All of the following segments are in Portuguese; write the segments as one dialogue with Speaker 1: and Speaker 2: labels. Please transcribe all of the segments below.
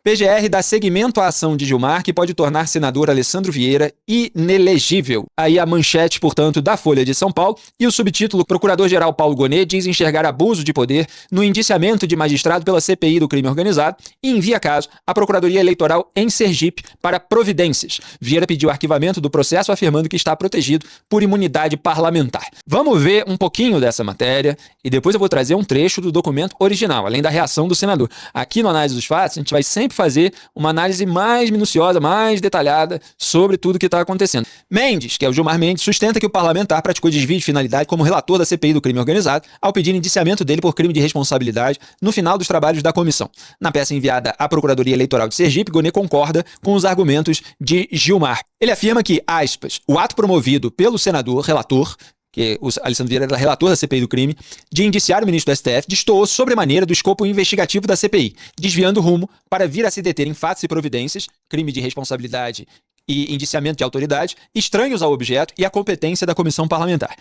Speaker 1: PGR dá seguimento à ação de Gilmar, que pode tornar senador Alessandro Vieira inelegível. Aí a manchete, portanto, da Folha de São Paulo, e o subtítulo: Procurador-Geral Paulo Gonet diz enxergar abuso de poder no indiciamento de magistrado pela CPI do crime organizado e envia caso à Procuradoria Eleitoral em Sergipe para providências. Vieira pediu arquivamento do processo, afirmando que está protegido por imunidade parlamentar. Vamos ver um pouquinho dessa matéria e depois eu vou trazer um trecho do documento original, além da reação do senador. Aqui no Análise dos Fatos, a gente vai sempre fazer uma análise mais minuciosa, mais detalhada sobre tudo que está acontecendo. Mendes, que é o Gilmar Mendes, sustenta que o parlamentar praticou desvio de finalidade como relator da CPI do crime organizado ao pedir indiciamento dele por crime de responsabilidade no final dos trabalhos da comissão. Na peça enviada à Procuradoria Eleitoral de Sergipe, Gonet concorda com os argumentos de Gilmar. Ele afirma que, aspas, o ato promovido pelo senador relator, que o Alessandro Vieira era relator da CPI do crime, de indiciar o ministro do STF, destoou sobremaneira do escopo investigativo da CPI, desviando o rumo para vir a se deter em fatos e providências, crime de responsabilidade e indiciamento de autoridade, estranhos ao objeto e à competência da comissão parlamentar.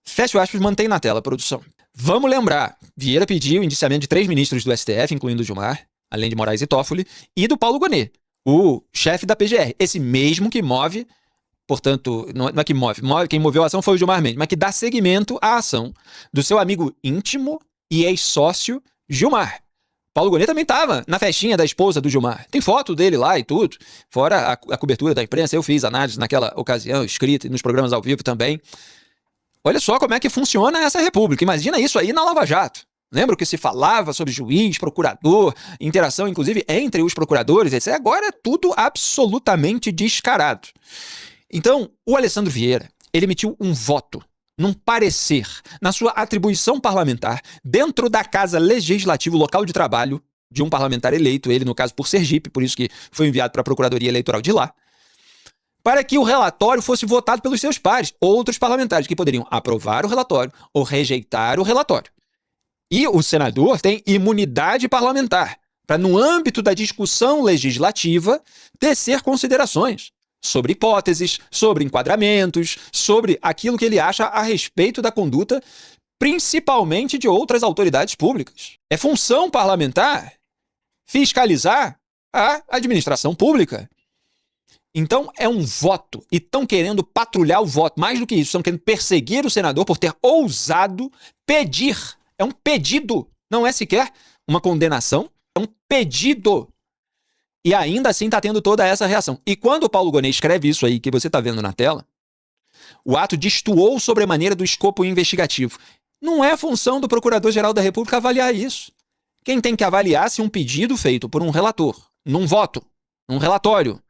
Speaker 1: Fecha aspas, mantém na tela, produção. Vamos lembrar, Vieira pediu o indiciamento de 3 ministros do STF, incluindo o Gilmar, além de Moraes e Toffoli, e do Paulo Gonet, o chefe da PGR, esse mesmo que move. Portanto, não é que move, quem moveu a ação foi o Gilmar Mendes, mas que dá seguimento à ação do seu amigo íntimo e ex-sócio Gilmar. Paulo Gonet também estava na festinha da esposa do Gilmar. Tem foto dele lá e tudo. Fora a cobertura da imprensa, eu fiz análise naquela ocasião, escrita e nos programas ao vivo também. Olha só como é que funciona essa república. Imagina isso aí na Lava Jato. Lembra que se falava sobre juiz, procurador, interação inclusive entre os procuradores, etc. Agora é tudo absolutamente descarado. Então, o Alessandro Vieira, ele emitiu um voto, num parecer, na sua atribuição parlamentar, dentro da Casa Legislativa, local de trabalho de um parlamentar eleito, ele, no caso, por Sergipe, por isso que foi enviado para a Procuradoria Eleitoral de lá, para que o relatório fosse votado pelos seus pares, outros parlamentares, que poderiam aprovar o relatório ou rejeitar o relatório. E o senador tem imunidade parlamentar, para, no âmbito da discussão legislativa, tecer considerações sobre hipóteses, sobre enquadramentos, sobre aquilo que ele acha a respeito da conduta, principalmente de outras autoridades públicas. É função parlamentar fiscalizar a administração pública. Então, é um voto. E estão querendo patrulhar o voto. Mais do que isso, estão querendo perseguir o senador por ter ousado pedir. É um pedido. Não é sequer uma condenação. É um pedido. E ainda assim está tendo toda essa reação. E quando o Paulo Gonet escreve isso aí que você está vendo na tela, o ato destoou sobremaneira do escopo investigativo. Não é função do Procurador-Geral da República avaliar isso. Quem tem que avaliar se um pedido feito por um relator, num voto, num relatório,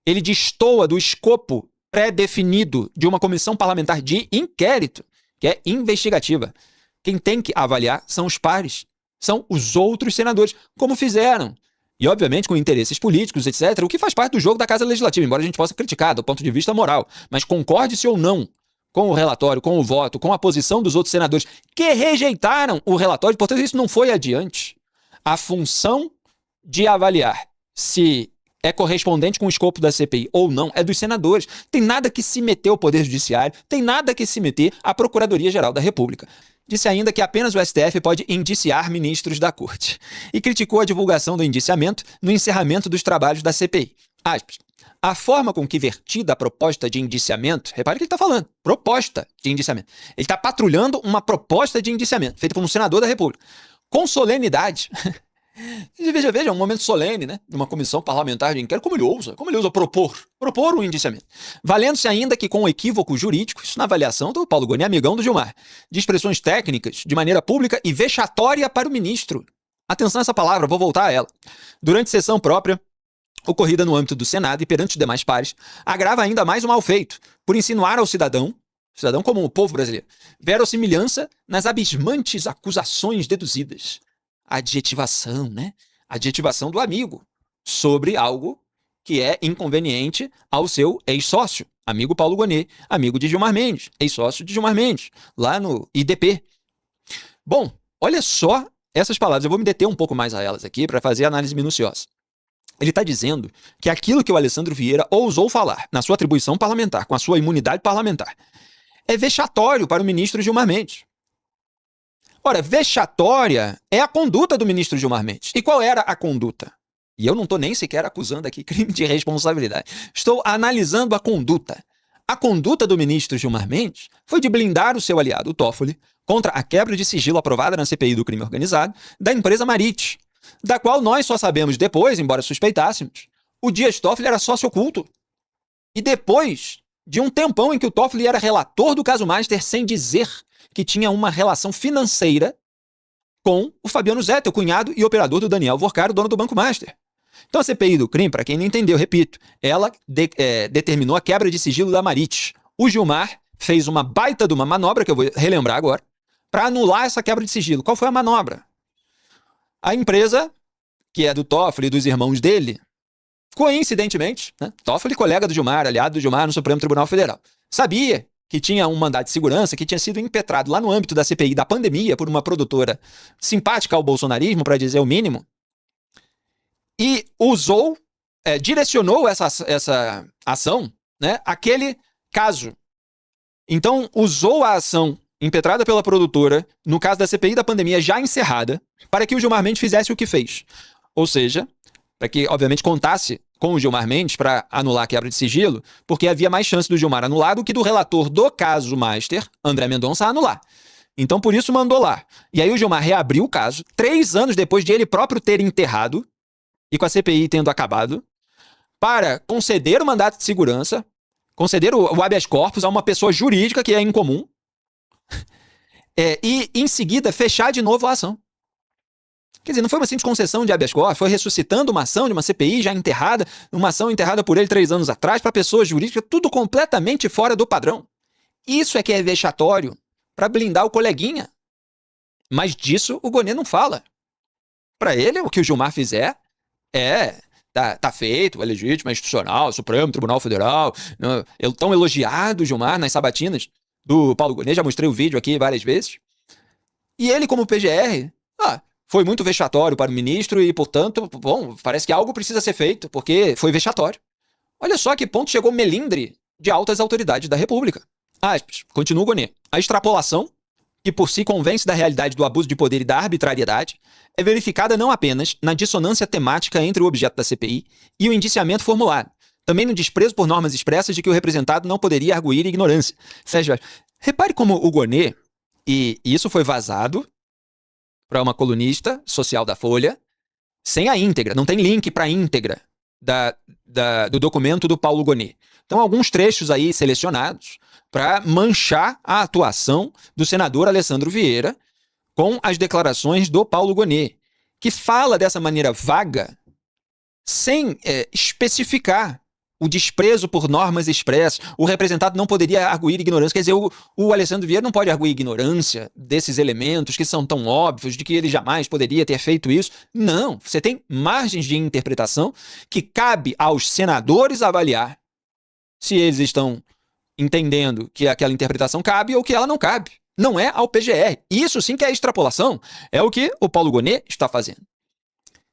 Speaker 1: ele destoa do escopo pré-definido de uma comissão parlamentar de inquérito, que é investigativa. Quem tem que avaliar são os pares, são os outros senadores, como fizeram. E, obviamente, com interesses políticos, etc., o que faz parte do jogo da Casa Legislativa, embora a gente possa criticar do ponto de vista moral. Mas concorde-se ou não com o relatório, com o voto, com a posição dos outros senadores que rejeitaram o relatório, portanto, isso não foi adiante. A função de avaliar se é correspondente com o escopo da CPI ou não é dos senadores. Tem nada que se meter ao Poder Judiciário, tem nada que se meter à Procuradoria-Geral da República. Disse ainda que apenas o STF pode indiciar ministros da Corte. E criticou a divulgação do indiciamento no encerramento dos trabalhos da CPI. Aspas. A forma com que vertida a proposta de indiciamento, repare o que ele está falando, proposta de indiciamento. Ele está patrulhando uma proposta de indiciamento, feita por um senador da República, com solenidade. Veja, um momento solene, né? De uma comissão parlamentar de inquérito, como ele ousa propor um indiciamento. Valendo-se ainda que com um equívoco jurídico, isso na avaliação do Paulo Gonet, amigão do Gilmar, de expressões técnicas, de maneira pública e vexatória para o ministro. Atenção a essa palavra, vou voltar a ela. Durante sessão própria, ocorrida no âmbito do Senado e perante os demais pares, agrava ainda mais o mal feito, por insinuar ao cidadão como o povo brasileiro, verossimilhança nas abismantes acusações deduzidas. Adjetivação, né? Adjetivação do amigo sobre algo que é inconveniente ao seu ex-sócio, amigo Paulo Gonet, amigo de Gilmar Mendes, ex-sócio de Gilmar Mendes, lá no IDP. Bom, olha só essas palavras, eu vou me deter um pouco mais a elas aqui para fazer a análise minuciosa. Ele está dizendo que aquilo que o Alessandro Vieira ousou falar na sua atribuição parlamentar, com a sua imunidade parlamentar, é vexatório para o ministro Gilmar Mendes. Ora, vexatória é a conduta do ministro Gilmar Mendes. E qual era a conduta? E eu não estou nem sequer acusando aqui crime de responsabilidade. Estou analisando a conduta. A conduta do ministro Gilmar Mendes foi de blindar o seu aliado, o Toffoli, contra a quebra de sigilo aprovada na CPI do crime organizado da empresa Marit, da qual nós só sabemos depois, embora suspeitássemos, o Dias Toffoli era sócio oculto. E depois de um tempão em que o Toffoli era relator do caso Master sem dizer que tinha uma relação financeira com o Fabiano Zete, o cunhado e operador do Daniel Vorcaro, dono do Banco Master. Então a CPI do crime, para quem não entendeu, repito, ela determinou a quebra de sigilo da Marit. O Gilmar fez uma baita de uma manobra, que eu vou relembrar agora, para anular essa quebra de sigilo. Qual foi a manobra? A empresa, que é do Toffoli e dos irmãos dele, coincidentemente, né, Toffoli, colega do Gilmar, aliado do Gilmar no Supremo Tribunal Federal, sabia que tinha um mandado de segurança que tinha sido impetrado lá no âmbito da CPI da pandemia por uma produtora simpática ao bolsonarismo, para dizer o mínimo, e usou, direcionou essa ação, né, àquele caso. Então, usou a ação impetrada pela produtora, no caso da CPI da pandemia já encerrada, para que o Gilmar Mendes fizesse o que fez. Ou seja, para que, obviamente, contasse com o Gilmar Mendes para anular a quebra de sigilo, porque havia mais chance do Gilmar anular do que do relator do caso Master, André Mendonça, anular. Então, por isso, mandou lá. E aí o Gilmar reabriu o caso, 3 anos depois de ele próprio ter enterrado, e com a CPI tendo acabado, para conceder o mandato de segurança, conceder o habeas corpus a uma pessoa jurídica que é incomum, e, em seguida, fechar de novo a ação. Quer dizer, não foi uma simples concessão de habeas corpus, foi ressuscitando uma ação de uma CPI já enterrada, uma ação enterrada por ele 3 anos atrás, para pessoas jurídicas, tudo completamente fora do padrão. Isso é que é vexatório, para blindar o coleguinha. Mas disso o Gonê não fala. Para ele, o que o Gilmar fizer tá feito, é legítimo, é institucional, Supremo Tribunal Federal, tão elogiado o Gilmar nas sabatinas do Paulo Gonê, já mostrei o vídeo aqui várias vezes. E ele, como PGR, foi muito vexatório para o ministro e, portanto, bom, parece que algo precisa ser feito, porque foi vexatório. Olha só que ponto chegou o melindre de altas autoridades da República. Aspas, continua o Gonê. A extrapolação, que por si convence da realidade do abuso de poder e da arbitrariedade, é verificada não apenas na dissonância temática entre o objeto da CPI e o indiciamento formulado, também no desprezo por normas expressas de que o representado não poderia arguir ignorância. Sérgio, repare como o Gonê, e isso foi vazado para uma colunista social da Folha, sem a íntegra, não tem link para a íntegra do documento do Paulo Gonê. Então, alguns trechos aí selecionados para manchar a atuação do senador Alessandro Vieira com as declarações do Paulo Gonê, que fala dessa maneira vaga, sem especificar o desprezo por normas expressas. O representado não poderia arguir ignorância. Quer dizer, o Alessandro Vieira não pode arguir ignorância desses elementos que são tão óbvios, de que ele jamais poderia ter feito isso. Não, você tem margens de interpretação que cabe aos senadores avaliar se eles estão entendendo que aquela interpretação cabe ou que ela não cabe. Não é ao PGR. Isso sim que é extrapolação. É o que o Paulo Gonê está fazendo.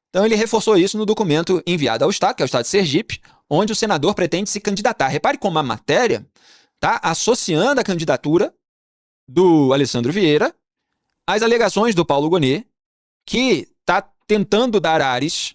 Speaker 1: Então ele reforçou isso no documento enviado ao Estado, que é o Estado de Sergipe, onde o senador pretende se candidatar. Repare como a matéria está associando a candidatura do Alessandro Vieira às alegações do Paulo Gonê, que está tentando dar ares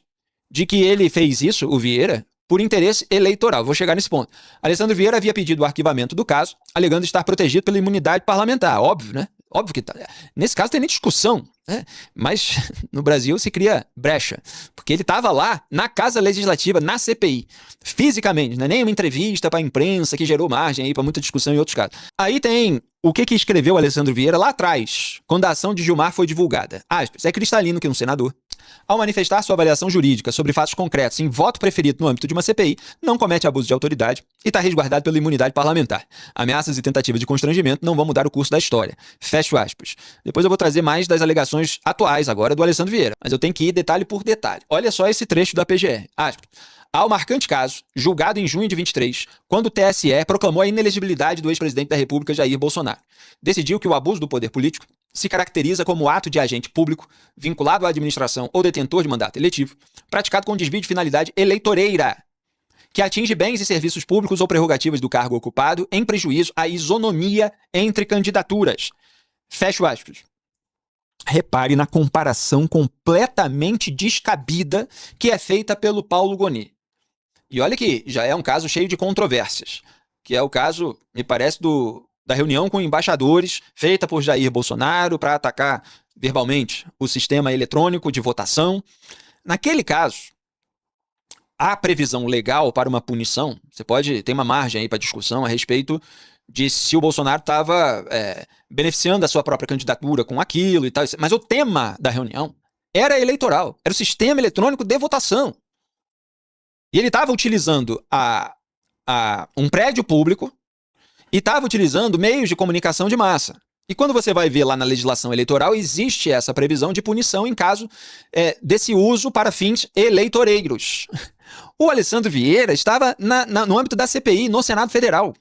Speaker 1: de que ele fez isso, o Vieira, por interesse eleitoral. Vou chegar nesse ponto. Alessandro Vieira havia pedido o arquivamento do caso, alegando estar protegido pela imunidade parlamentar. Óbvio, né? Óbvio que tá. Nesse caso tem nem discussão, né? Mas no Brasil se cria brecha, porque ele estava lá na Casa Legislativa, na CPI, fisicamente, não é nem uma entrevista para a imprensa que gerou margem aí para muita discussão em outros casos. Aí tem o que escreveu Alessandro Vieira lá atrás, quando a ação de Gilmar foi divulgada. Aspas, é cristalino que um senador, ao manifestar sua avaliação jurídica sobre fatos concretos em voto preferido no âmbito de uma CPI, não comete abuso de autoridade e está resguardado pela imunidade parlamentar. Ameaças e tentativas de constrangimento não vão mudar o curso da história. Fecho aspas. Depois eu vou trazer mais das alegações atuais agora do Alessandro Vieira, mas eu tenho que ir detalhe por detalhe. Olha só esse trecho da PGR. Aspas. Há um marcante caso, julgado em junho de 23, quando o TSE proclamou a inelegibilidade do ex-presidente da República, Jair Bolsonaro. Decidiu que o abuso do poder político se caracteriza como ato de agente público, vinculado à administração ou detentor de mandato eletivo, praticado com desvio de finalidade eleitoreira, que atinge bens e serviços públicos ou prerrogativas do cargo ocupado em prejuízo à isonomia entre candidaturas. Fecho aspas. Repare na comparação completamente descabida que é feita pelo Paulo Gonet. E olha que já é um caso cheio de controvérsias, que é o caso, me parece, da reunião com embaixadores feita por Jair Bolsonaro para atacar verbalmente o sistema eletrônico de votação. Naquele caso, há previsão legal para uma punição. Você pode ter uma margem aí para discussão a respeito de se o Bolsonaro estava beneficiando a sua própria candidatura com aquilo e tal. Mas o tema da reunião era eleitoral, era o sistema eletrônico de votação. E ele estava utilizando um prédio público e estava utilizando meios de comunicação de massa. E quando você vai ver lá na legislação eleitoral, existe essa previsão de punição em caso desse uso para fins eleitoreiros. O Alessandro Vieira estava no âmbito da CPI, no Senado Federal.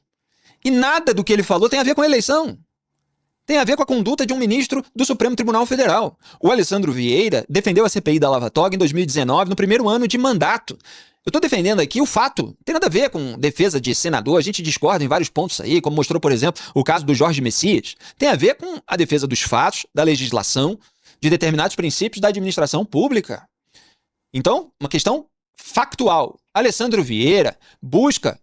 Speaker 1: E nada do que ele falou tem a ver com a eleição. Tem a ver com a conduta de um ministro do Supremo Tribunal Federal. O Alessandro Vieira defendeu a CPI da Lava Toga em 2019, no primeiro ano de mandato. Eu estou defendendo aqui o fato. Não tem nada a ver com defesa de senador. A gente discorda em vários pontos aí, como mostrou, por exemplo, o caso do Jorge Messias. Tem a ver com a defesa dos fatos, da legislação, de determinados princípios da administração pública. Então, uma questão factual. Alessandro Vieira busca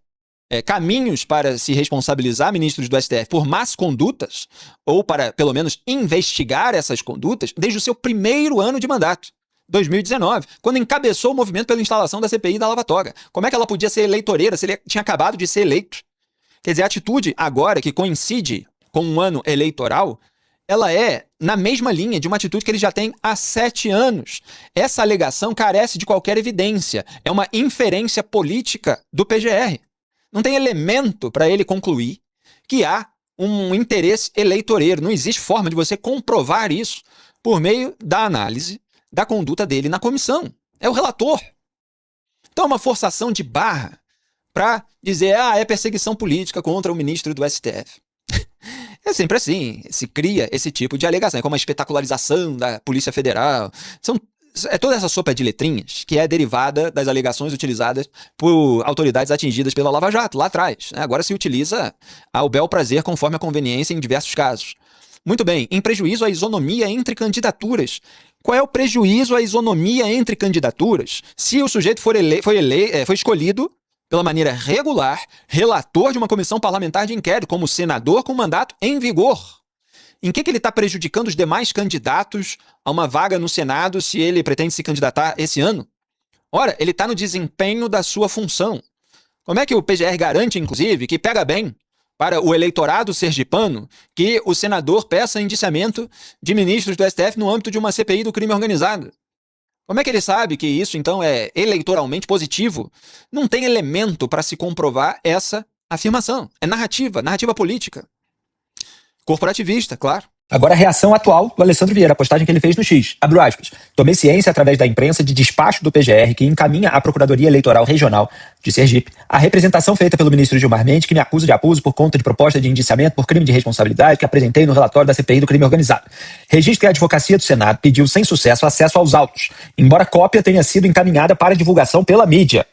Speaker 1: caminhos para se responsabilizar ministros do STF por más condutas, ou para, pelo menos, investigar essas condutas, desde o seu primeiro ano de mandato, 2019, quando encabeçou o movimento pela instalação da CPI da Lava Toga. Como é que ela podia ser eleitoreira se ele tinha acabado de ser eleito? Quer dizer, a atitude agora, que coincide com um ano eleitoral, ela é na mesma linha de uma atitude que ele já tem há 7 anos. Essa alegação carece de qualquer evidência. É uma inferência política do PGR. Não tem elemento para ele concluir que há um interesse eleitoreiro. Não existe forma de você comprovar isso por meio da análise da conduta dele na comissão. É o relator. Então é uma forçação de barra para dizer, é perseguição política contra o ministro do STF. É sempre assim, se cria esse tipo de alegação, é como a espetacularização da Polícia Federal. É toda essa sopa de letrinhas que é derivada das alegações utilizadas por autoridades atingidas pela Lava Jato, lá atrás. Agora se utiliza ao bel prazer conforme a conveniência em diversos casos. Muito bem, em prejuízo à isonomia entre candidaturas. Qual é o prejuízo à isonomia entre candidaturas se o sujeito foi escolhido pela maneira regular, relator de uma comissão parlamentar de inquérito, como senador com mandato em vigor? Em que ele está prejudicando os demais candidatos a uma vaga no Senado se ele pretende se candidatar esse ano? Ora, ele está no desempenho da sua função. Como é que o PGR garante, inclusive, que pega bem para o eleitorado sergipano que o senador peça indiciamento de ministros do STF no âmbito de uma CPI do crime organizado? Como é que ele sabe que isso, então, é eleitoralmente positivo? Não tem elemento para se comprovar essa afirmação. É narrativa política. Corporativista, claro.
Speaker 2: Agora a reação atual do Alessandro Vieira, a postagem que ele fez no X. Abro aspas. Tomei ciência através da imprensa de despacho do PGR que encaminha à Procuradoria Eleitoral Regional de Sergipe a representação feita pelo ministro Gilmar Mendes que me acusa de abuso por conta de proposta de indiciamento por crime de responsabilidade que apresentei no relatório da CPI do crime organizado. Registro que a Advocacia do Senado pediu sem sucesso acesso aos autos, embora a cópia tenha sido encaminhada para divulgação pela mídia.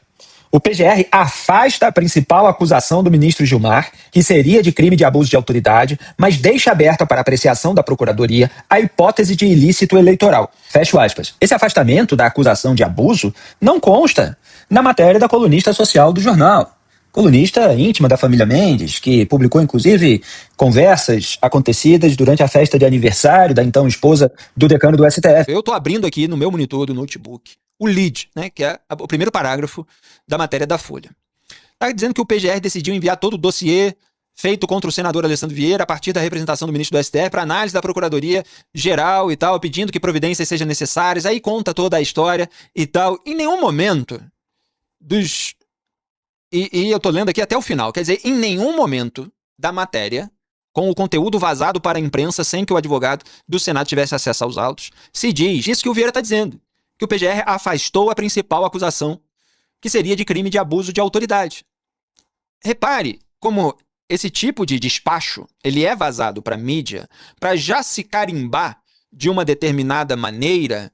Speaker 2: O PGR afasta a principal acusação do ministro Gilmar, que seria de crime de abuso de autoridade, mas deixa aberta para apreciação da Procuradoria a hipótese de ilícito eleitoral. Fecho aspas. Esse afastamento da acusação de abuso não consta na matéria da colunista social do jornal. Colunista íntima da família Mendes, que publicou inclusive conversas acontecidas durante a festa de aniversário da então esposa do decano do STF.
Speaker 1: Eu estou abrindo aqui no meu monitor do notebook o lead, né, que é o primeiro parágrafo da matéria da Folha. Está dizendo que o PGR decidiu enviar todo o dossiê feito contra o senador Alessandro Vieira a partir da representação do ministro do STF para análise da Procuradoria Geral e tal, pedindo que providências sejam necessárias, aí conta toda a história e tal. Em nenhum momento E eu tô lendo aqui até o final, quer dizer, em nenhum momento da matéria, com o conteúdo vazado para a imprensa sem que o advogado do Senado tivesse acesso aos autos, se diz isso que o Vieira está dizendo, que o PGR afastou a principal acusação, que seria de crime de abuso de autoridade. Repare como esse tipo de despacho ele é vazado para a mídia para já se carimbar de uma determinada maneira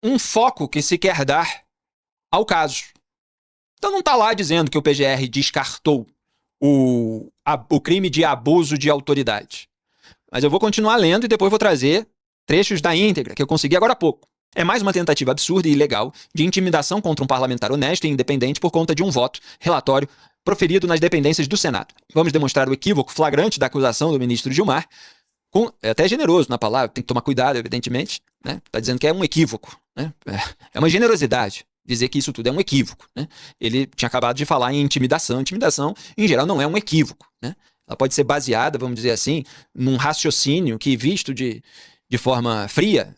Speaker 1: um foco que se quer dar ao caso. Então não está lá dizendo que o PGR descartou o crime de abuso de autoridade. Mas eu vou continuar lendo e depois vou trazer trechos da íntegra que eu consegui agora há pouco. É mais uma tentativa absurda e ilegal de intimidação contra um parlamentar honesto e independente por conta de um voto relatório proferido nas dependências do Senado. Vamos demonstrar o equívoco flagrante da acusação do ministro Gilmar, é até generoso na palavra, tem que tomar cuidado, evidentemente, né? Tá dizendo que é um equívoco, né? É uma generosidade dizer que isso tudo é um equívoco, né? Ele tinha acabado de falar em intimidação. Intimidação, em geral, não é um equívoco, né? Ela pode ser baseada, vamos dizer assim, num raciocínio que, visto de forma fria,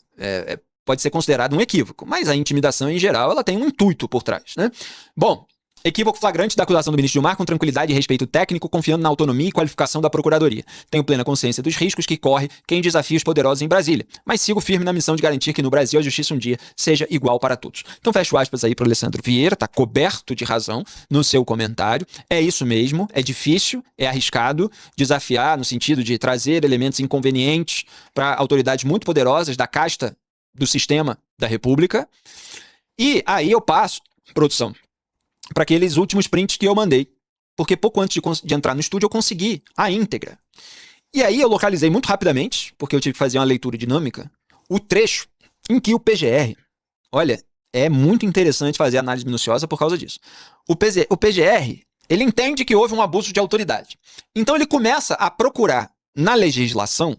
Speaker 1: pode ser considerado um equívoco. Mas a intimidação, em geral, ela tem um intuito por trás, né? Bom, equívoco flagrante da acusação do ministro Gilmar com tranquilidade e respeito técnico, confiando na autonomia e qualificação da Procuradoria. Tenho plena consciência dos riscos que corre quem desafia os poderosos em Brasília, mas sigo firme na missão de garantir que no Brasil a justiça um dia seja igual para todos. Então fecho aspas aí para o Alessandro Vieira, tá coberto de razão no seu comentário. É isso mesmo, é difícil, é arriscado desafiar no sentido de trazer elementos inconvenientes para autoridades muito poderosas da casta do sistema da República. E aí eu passo, produção, para aqueles últimos prints que eu mandei. Porque pouco antes de entrar no estúdio eu consegui a íntegra. E aí eu localizei muito rapidamente, porque eu tive que fazer uma leitura dinâmica, o trecho em que o PGR... Olha, é muito interessante fazer análise minuciosa por causa disso. O PGR, ele entende que houve um abuso de autoridade. Então ele começa a procurar na legislação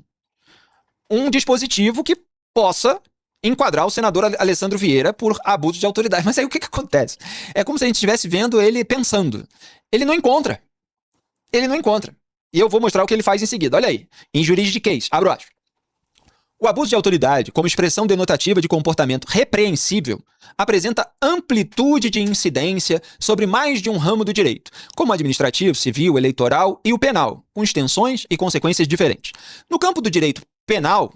Speaker 1: um dispositivo que possa enquadrar o senador Alessandro Vieira por abuso de autoridade. Mas aí o que acontece? É como se a gente estivesse vendo ele pensando. Ele não encontra. Ele não encontra. E eu vou mostrar o que ele faz em seguida. Olha aí. Em juridiquês, abro aspas. O abuso de autoridade, como expressão denotativa de comportamento repreensível, apresenta amplitude de incidência sobre mais de um ramo do direito, como o administrativo, civil, eleitoral e o penal, com extensões e consequências diferentes. No campo do direito penal,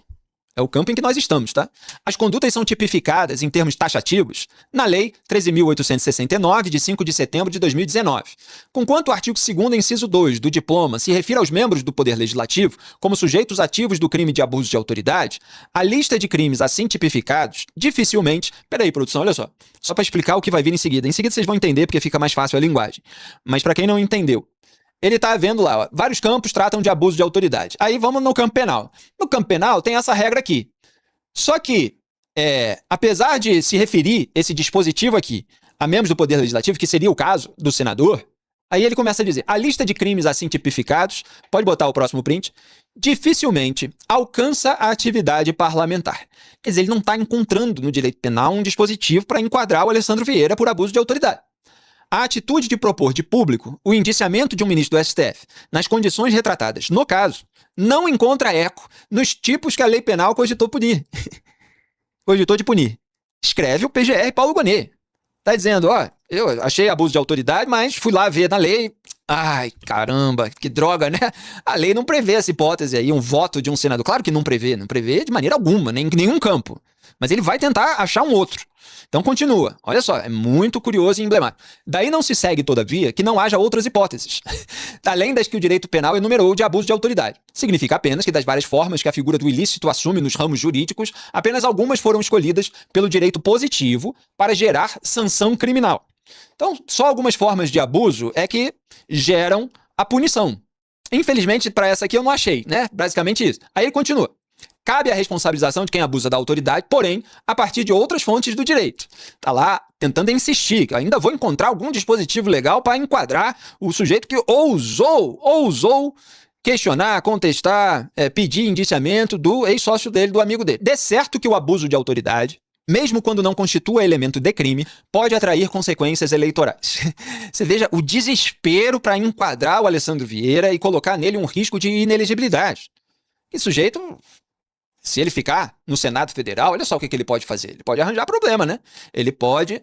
Speaker 1: é o campo em que nós estamos, tá? As condutas são tipificadas em termos taxativos na Lei 13.869, de 5 de setembro de 2019. Conquanto o artigo 2º, inciso 2 do diploma se refere aos membros do Poder Legislativo como sujeitos ativos do crime de abuso de autoridade, a lista de crimes assim tipificados dificilmente... Peraí, produção, olha só para explicar o que vai vir em seguida. Em seguida vocês vão entender porque fica mais fácil a linguagem. Mas para quem não entendeu, ele tá vendo lá, ó, vários campos tratam de abuso de autoridade. Aí vamos no campo penal. No campo penal tem essa regra aqui. Só que, apesar de se referir esse dispositivo aqui a membros do Poder Legislativo, que seria o caso do senador, aí ele começa a dizer, a lista de crimes assim tipificados, pode botar o próximo print, dificilmente alcança a atividade parlamentar. Quer dizer, ele não está encontrando no direito penal um dispositivo para enquadrar o Alessandro Vieira por abuso de autoridade. A atitude de propor de público o indiciamento de um ministro do STF nas condições retratadas no caso não encontra eco nos tipos que a lei penal cogitou de punir. Escreve o PGR Paulo Gonet. Tá dizendo, ó, eu achei abuso de autoridade, mas fui lá ver na lei. Ai, caramba, que droga, né? A lei não prevê essa hipótese aí, um voto de um senador. Claro que não prevê de maneira alguma, nem em nenhum campo. Mas ele vai tentar achar um outro. Então continua. Olha só, é muito curioso e emblemático. Daí não se segue, todavia, que não haja outras hipóteses, além das que o direito penal enumerou de abuso de autoridade. Significa apenas que das várias formas que a figura do ilícito assume nos ramos jurídicos, apenas algumas foram escolhidas pelo direito positivo para gerar sanção criminal. Então, só algumas formas de abuso é que geram a punição. Infelizmente, para essa aqui eu não achei, né? Basicamente isso. Aí ele continua. Cabe a responsabilização de quem abusa da autoridade, porém, a partir de outras fontes do direito. Tá lá tentando insistir, que ainda vou encontrar algum dispositivo legal para enquadrar o sujeito que ousou questionar, contestar, pedir indiciamento do ex-sócio dele, do amigo dele. De certo que o abuso de autoridade, mesmo quando não constitua elemento de crime, pode atrair consequências eleitorais. Você veja o desespero para enquadrar o Alessandro Vieira e colocar nele um risco de inelegibilidade. Esse sujeito, se ele ficar no Senado Federal, olha só o que ele pode fazer. Ele pode arranjar problema, né? Ele pode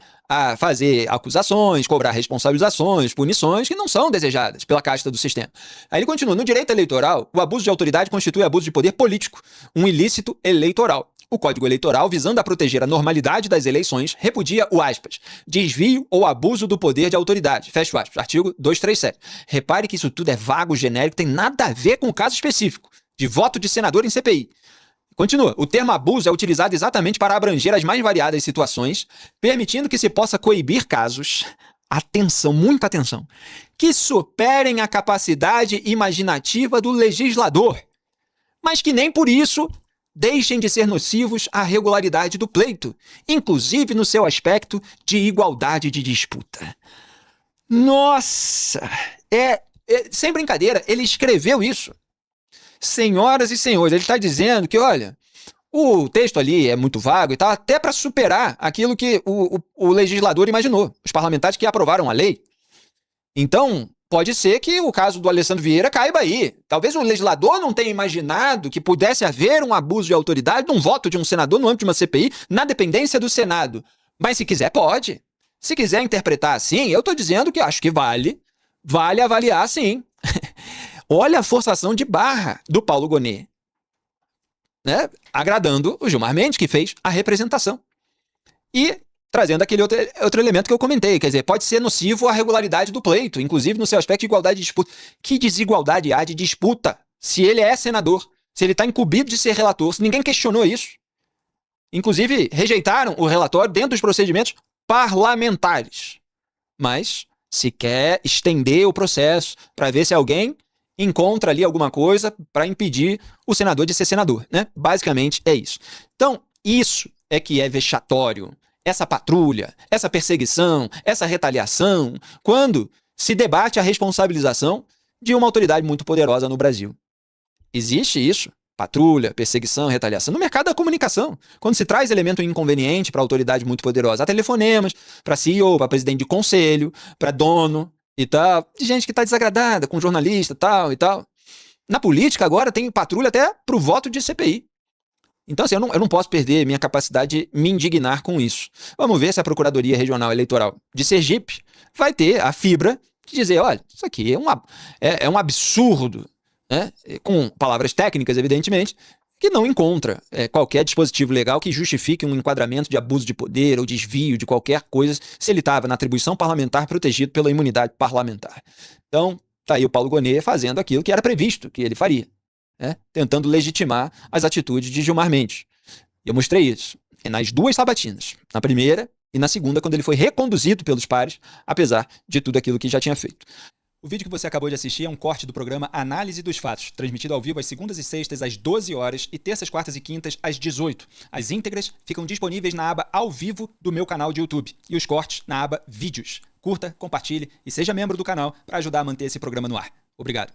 Speaker 1: fazer acusações, cobrar responsabilizações, punições que não são desejadas pela casta do sistema. Aí ele continua. No direito eleitoral, o abuso de autoridade constitui abuso de poder político, um ilícito eleitoral. O Código Eleitoral, visando a proteger a normalidade das eleições, repudia o, aspas, desvio ou abuso do poder de autoridade. Fecha aspas. Artigo 237. Repare que isso tudo é vago, genérico, tem nada a ver com o caso específico de voto de senador em CPI. Continua. O termo abuso é utilizado exatamente para abranger as mais variadas situações, permitindo que se possa coibir casos, atenção, muita atenção, que superem a capacidade imaginativa do legislador, mas que nem por isso deixem de ser nocivos à regularidade do pleito, inclusive no seu aspecto de igualdade de disputa. Nossa! Sem brincadeira, ele escreveu isso. Senhoras e senhores, ele está dizendo que, olha, o texto ali é muito vago e tal, até para superar aquilo que o legislador imaginou, os parlamentares que aprovaram a lei. Então, pode ser que o caso do Alessandro Vieira caiba aí. Talvez o legislador não tenha imaginado que pudesse haver um abuso de autoridade num voto de um senador no âmbito de uma CPI, na dependência do Senado. Mas se quiser, pode. Se quiser interpretar assim, eu estou dizendo que acho que vale avaliar sim. Olha a forçação de barra do Paulo Gonet, né? Agradando o Gilmar Mendes, que fez a representação. E trazendo aquele outro elemento que eu comentei, quer dizer, pode ser nocivo à regularidade do pleito, inclusive no seu aspecto de igualdade de disputa. Que desigualdade há de disputa se ele é senador, se ele está incumbido de ser relator, se ninguém questionou isso? Inclusive, rejeitaram o relatório dentro dos procedimentos parlamentares. Mas se quer estender o processo para ver se alguém encontra ali alguma coisa para impedir o senador de ser senador, né? Basicamente é isso. Então, isso é que é vexatório. Essa patrulha, essa perseguição, essa retaliação, quando se debate a responsabilização de uma autoridade muito poderosa no Brasil. Existe isso, patrulha, perseguição, retaliação, no mercado da comunicação. Quando se traz elemento inconveniente para autoridade muito poderosa, há telefonemas para CEO, para presidente de conselho, para dono e tal, de gente que está desagradada com jornalista tal e tal. Na política agora tem patrulha até para o voto de CPI. Então, assim, eu não posso perder minha capacidade de me indignar com isso. Vamos ver se a Procuradoria Regional Eleitoral de Sergipe vai ter a fibra de dizer, olha, isso aqui é um absurdo, né? Com palavras técnicas, evidentemente, que não encontra qualquer dispositivo legal que justifique um enquadramento de abuso de poder ou desvio de qualquer coisa se ele estava na atribuição parlamentar protegido pela imunidade parlamentar. Então, tá aí o Paulo Gonet fazendo aquilo que era previsto que ele faria. Tentando legitimar as atitudes de Gilmar Mendes. E eu mostrei isso nas duas sabatinas, na primeira e na segunda, quando ele foi reconduzido pelos pares, apesar de tudo aquilo que já tinha feito. O vídeo que você acabou de assistir é um corte do programa Análise dos Fatos, transmitido ao vivo às segundas e sextas às 12 horas e terças, quartas e quintas às 18. As íntegras ficam disponíveis na aba Ao Vivo do meu canal de YouTube e os cortes na aba Vídeos. Curta, compartilhe e seja membro do canal para ajudar a manter esse programa no ar. Obrigado.